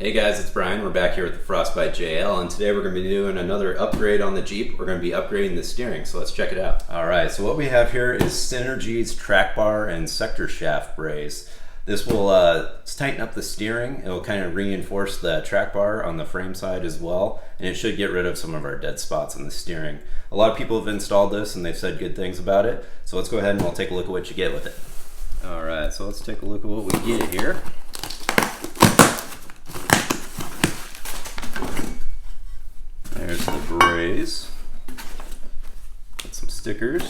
Hey guys, it's Brian. We're back here with the Frostbite JL, and today we're going to be doing another upgrade on the Jeep. We're going to be upgrading the steering, so let's check it out. Alright, so what we have here is Synergy's track bar and sector shaft brace. This will tighten up the steering. It will kind of reinforce the track bar on the frame side as well, and it should get rid of some of our dead spots in the steering. A lot of people have installed this and they've said good things about it, so let's go ahead and we'll take a look at what you get with it. Alright, so let's take a look at what we get here. There's the brace, got some stickers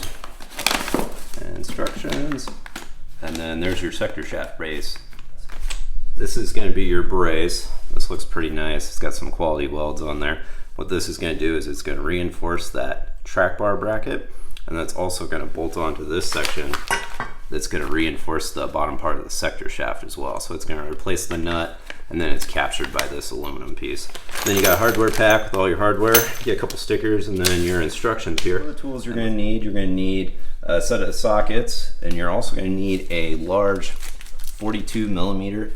and instructions, and then there's your sector shaft brace. This is going to be your brace. This looks pretty nice. It's got some quality welds on there. What this is going to do is it's going to reinforce that track bar bracket, and that's also going to bolt onto this section that's going to reinforce the bottom part of the sector shaft as well. So it's going to replace the nut, and then it's captured by this aluminum piece. Then you got a hardware pack with all your hardware, you get a couple stickers, and then your instructions here. The tools you're going to need a set of sockets, and you're also going to need a large 42mm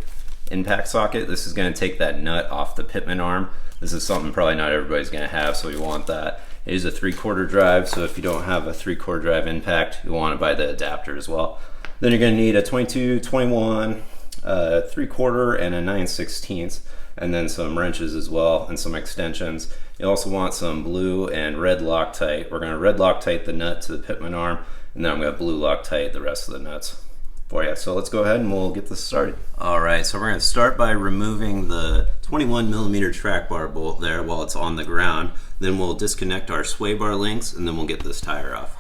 impact socket. This is going to take that nut off the pitman arm. This is something probably not everybody's going to have, so you want that. It is a 3/4 drive, so if you don't have a 3/4 drive impact, you'll want to buy the adapter as well. Then you're going to need a 22, 21, 3/4, and a 9/16, and then some wrenches as well, and some extensions. You also want some blue and red Loctite. We're going to red Loctite the nut to the pitman arm, and then I'm going to blue Loctite the rest of the nuts for you. So let's go ahead and we'll get this started. Alright, so we're going to start by removing the 21mm track bar bolt there while it's on the ground. Then we'll disconnect our sway bar links, and then we'll get this tire off.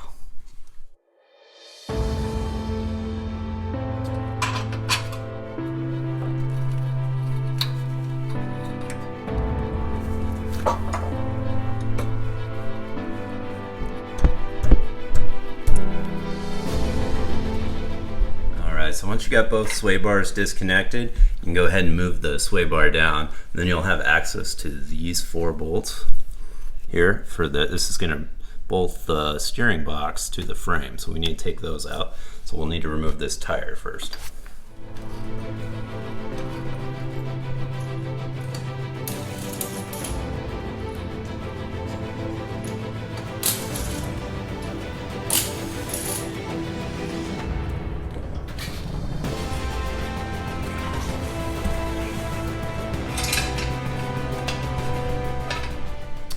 So once you got both sway bars disconnected, you can go ahead and move the sway bar down. Then you'll have access to these 4 bolts here. This is going to bolt the steering box to the frame, so we need to take those out. So we'll need to remove this tire first.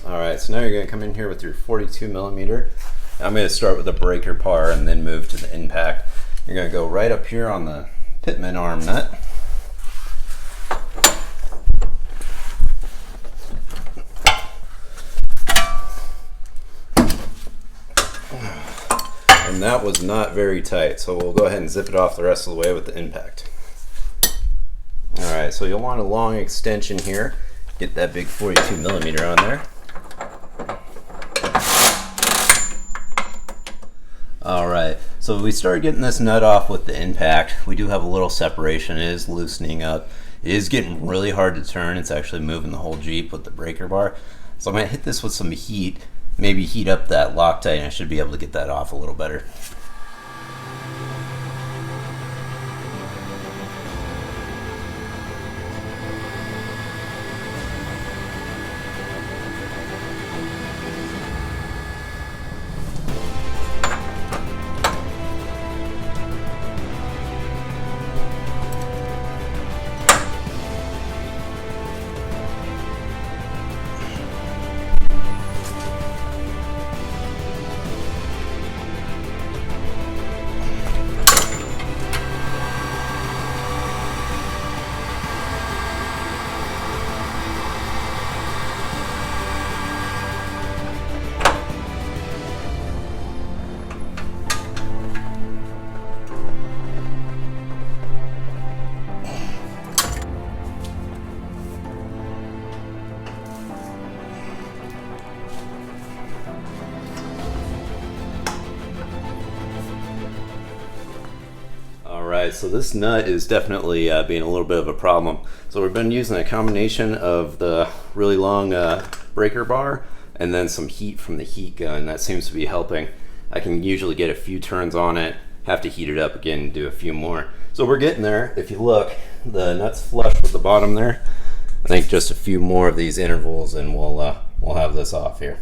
Alright, so now you're going to come in here with your 42mm. I'm going to start with the breaker bar and then move to the impact. You're going to go right up here on the pitman arm nut. And that was not very tight, so we'll go ahead and zip it off the rest of the way with the impact. Alright, so you'll want a long extension here. Get that big 42mm on there. Alright, so we started getting this nut off with the impact. We do have a little separation. It is loosening up. It is getting really hard to turn. It's actually moving the whole Jeep with the breaker bar. So I'm going to hit this with some heat, maybe heat up that Loctite, and I should be able to get that off a little better. Alright, so this nut is definitely being a little bit of a problem. So we've been using a combination of the really long breaker bar and then some heat from the heat gun. That seems to be helping. I can usually get a few turns on it, have to heat it up again and do a few more. So we're getting there. If you look, the nut's flush with the bottom there. I think just a few more of these intervals and we'll have this off here.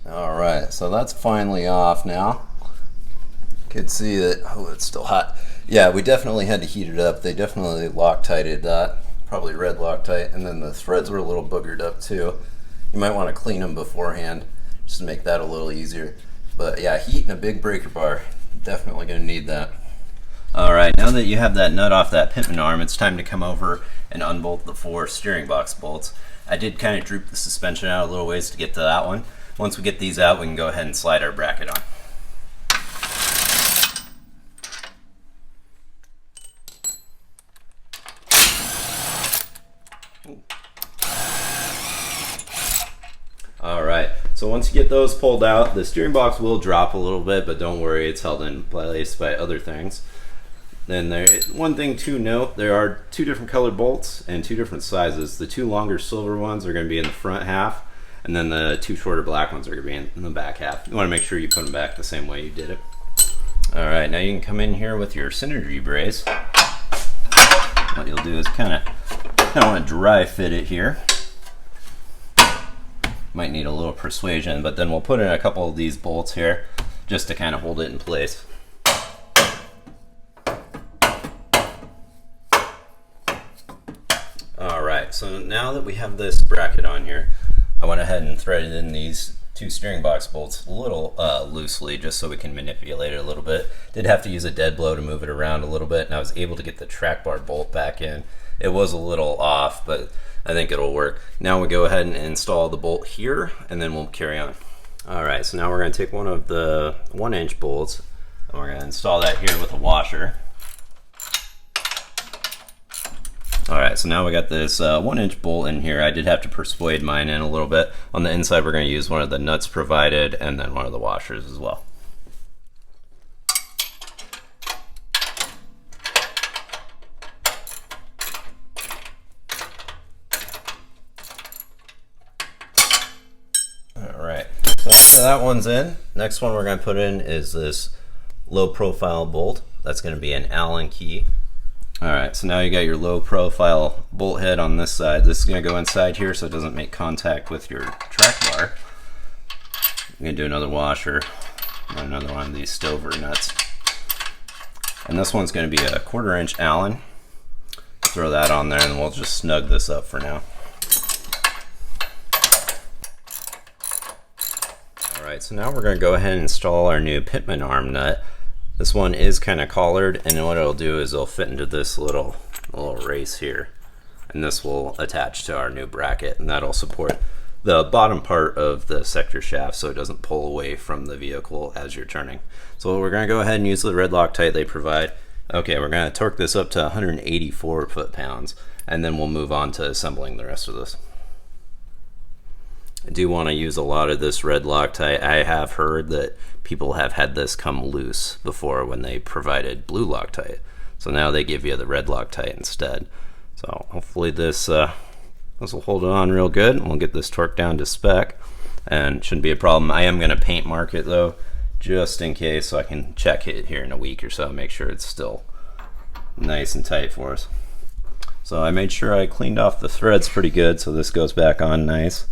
All right, so that's finally off now. You can see that, oh, it's still hot. Yeah, we definitely had to heat it up. They definitely Loctited that, probably red Loctite, and then the threads were a little boogered up too. You might want to clean them beforehand just to make that a little easier. But yeah, heating a big breaker bar, definitely going to need that. All right, now that you have that nut off that pitman arm, it's time to come over and unbolt the 4 steering box bolts. I did kind of droop the suspension out a little ways to get to that one. Once we get these out, we can go ahead and slide our bracket on. All right, so once you get those pulled out, the steering box will drop a little bit, but don't worry, it's held in place by other things. Then one thing to note, there are 2 different colored bolts and 2 different sizes. The 2 longer silver ones are going to be in the front half, and then the 2 shorter black ones are going to be in the back half. You want to make sure you put them back the same way you did it. All right, now you can come in here with your Synergy brace. What you'll do is kind of want to dry fit it here. Might need a little persuasion, but then we'll put in a couple of these bolts here just to kind of hold it in place. Alright, so now that we have this bracket on here, I went ahead and threaded in these 2 steering box bolts a little loosely just so we can manipulate it a little bit. Did have to use a dead blow to move it around a little bit, and I was able to get the track bar bolt back in. It was a little off, but I think it'll work. Now we go ahead and install the bolt here, and then we'll carry on. Alright, so now we're going to take one of the 1-inch bolts, and we're going to install that here with a washer. Alright, so now we got this 1-inch bolt in here. I did have to persuade mine in a little bit. On the inside we're going to use one of the nuts provided and then one of the washers as well. Alright, so after that one's in, next one we're going to put in is this low profile bolt. That's going to be an Allen key. Alright, so now you got your low profile bolt head on this side. This is going to go inside here so it doesn't make contact with your track bar. I'm going to do another washer, another one of these Stover nuts. And this one's going to be a 1/4 inch Allen. Throw that on there and we'll just snug this up for now. Alright, so now we're going to go ahead and install our new pitman arm nut. This one is kind of collared, and what it'll do is it'll fit into this little race here, and this will attach to our new bracket, and that'll support the bottom part of the sector shaft so it doesn't pull away from the vehicle as you're turning. So we're going to go ahead and use the red Loctite they provide. Okay, we're going to torque this up to 184 foot-pounds, and then we'll move on to assembling the rest of this. I do want to use a lot of this red Loctite. I have heard that people have had this come loose before when they provided blue Loctite. So now they give you the red Loctite instead. So hopefully this will hold it on real good, and we'll get this torqued down to spec, and shouldn't be a problem. I am going to paint mark it though, just in case, so I can check it here in a week or so, make sure it's still nice and tight for us. So I made sure I cleaned off the threads pretty good so this goes back on nice.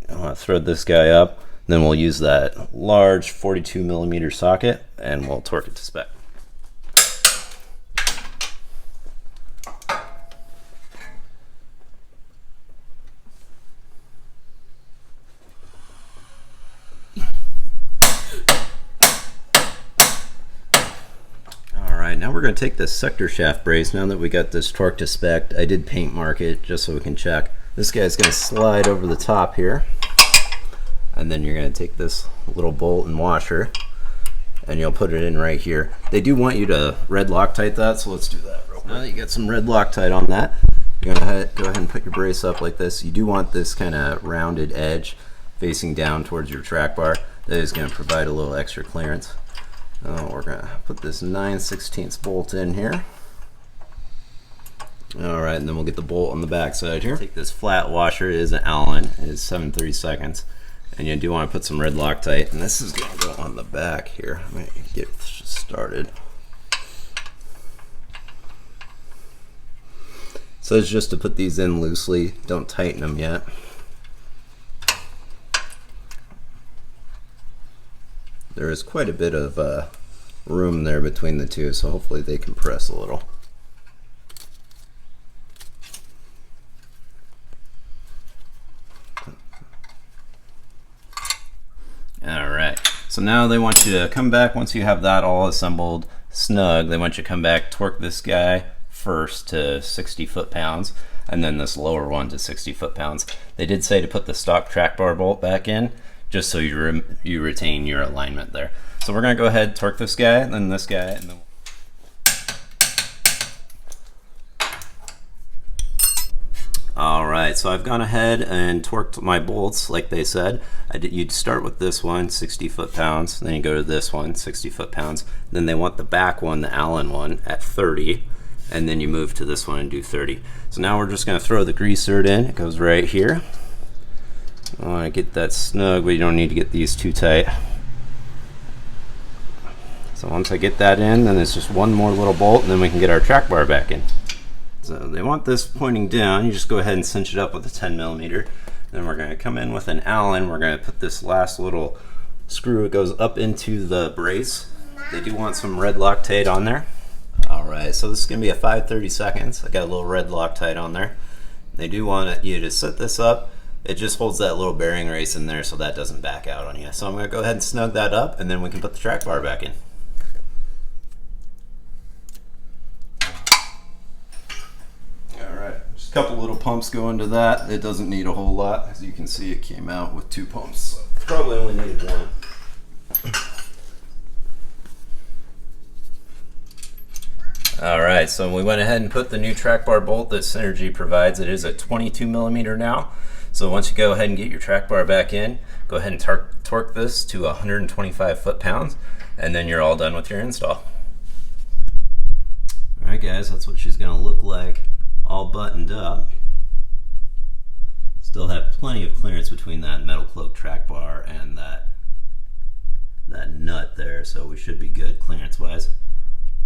I want to thread this guy up, then we'll use that large 42mm socket and we'll torque it to spec. Alright, now we're going to take this sector shaft brace. Now that we got this torqued to spec, I did paint mark it just so we can check. This guy's going to slide over the top here. And then you're going to take this little bolt and washer and you'll put it in right here. They do want you to red Loctite that, so let's do that real quick. Now that you got some red Loctite on that, you're going to go ahead and put your brace up like this. You do want this kind of rounded edge facing down towards your track bar. That is going to provide a little extra clearance. We're going to put this 9/16 bolt in here. Alright, and then we'll get the bolt on the back side here. Take this flat washer, it is an Allen, it is 7/32. And you do want to put some red Loctite, and this is going to go on the back here. I'm going to get started. So it's just to put these in loosely, don't tighten them yet. There is quite a bit of room there between the two, so hopefully they compress a little. Alright, so now they want you to come back once you have that all assembled snug. They want you to come back, torque this guy first to 60 foot-pounds, and then this lower one to 60 foot-pounds. They did say to put the stock track bar bolt back in, just so you retain your alignment there. So we're going to go ahead, torque this guy, then this guy, and then Alright, so I've gone ahead and torqued my bolts like they said. You'd start with this one, 60 foot-pounds, then you go to this one, 60 foot-pounds. Then they want the back one, the Allen one, at 30, and then you move to this one and do 30. So now we're just going to throw the greaser in. It goes right here. I want to get that snug, but you don't need to get these too tight. So once I get that in, then it's just one more little bolt, and then we can get our track bar back in. So they want this pointing down. You just go ahead and cinch it up with a 10mm. Then we're going to come in with an Allen. We're going to put this last little screw. It goes up into the brace. They do want some red Loctite on there. Alright, so this is going to be a 5/32. I got a little red Loctite on there. They do want you to set this up. It just holds that little bearing race in there so that doesn't back out on you. So I'm going to go ahead and snug that up, and then we can put the track bar back in. Alright, just a couple little pumps go into that. It doesn't need a whole lot. As you can see, it came out with 2 pumps. So probably only needed 1. Alright, so we went ahead and put the new track bar bolt that Synergy provides. It is a 22mm now. So once you go ahead and get your track bar back in, go ahead and torque this to 125 foot-pounds, and then you're all done with your install. Alright guys, that's what she's going to look like all buttoned up. Still have plenty of clearance between that metal cloak track bar and that nut there, so we should be good clearance-wise.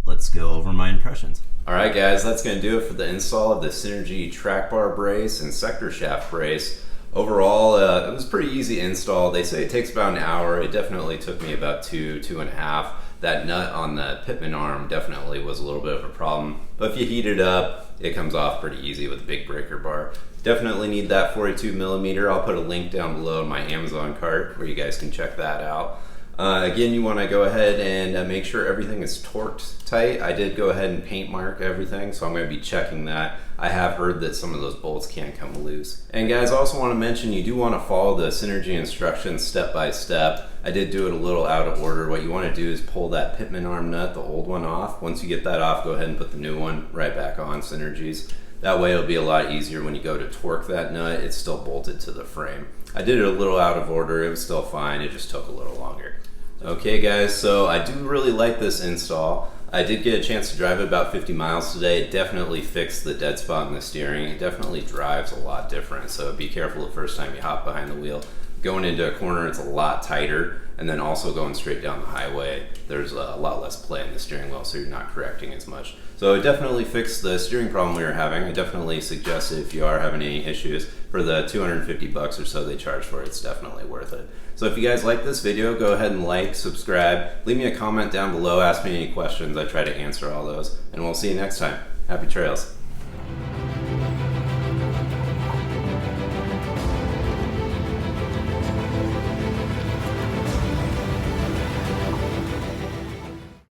Let's go over my impressions. Alright guys, that's going to do it for the install of the Synergy track bar brace and sector shaft brace. Overall, it was a pretty easy install. They say it takes about an hour. It definitely took me about 2.5. That nut on the pitman arm definitely was a little bit of a problem. But if you heat it up, it comes off pretty easy with a big breaker bar. Definitely need that 42mm. I'll put a link down below in my Amazon cart where you guys can check that out. Again, you want to go ahead and make sure everything is torqued tight. I did go ahead and paint mark everything, so I'm going to be checking that. I have heard that some of those bolts can come loose. And guys, I also want to mention you do want to follow the Synergy instructions step by step. I did do it a little out of order. What you want to do is pull that pitman arm nut, the old one, off. Once you get that off, go ahead and put the new one right back on, Synergy's. That way it'll be a lot easier when you go to torque that nut. It's still bolted to the frame. I did it a little out of order. It was still fine. It just took a little longer. Okay guys, so I do really like this install. I did get a chance to drive it about 50 miles today. It definitely fixed the dead spot in the steering. It definitely drives a lot different, so be careful the first time you hop behind the wheel. Going into a corner, it's a lot tighter, and then also going straight down the highway, there's a lot less play in the steering wheel, so you're not correcting as much. So it definitely fixed the steering problem we were having. I definitely suggest it if you are having any issues. For the 250 bucks or so they charge for it, it's definitely worth it. So if you guys like this video, go ahead and like, subscribe, leave me a comment down below, ask me any questions. I try to answer all those, and we'll see you next time. Happy trails.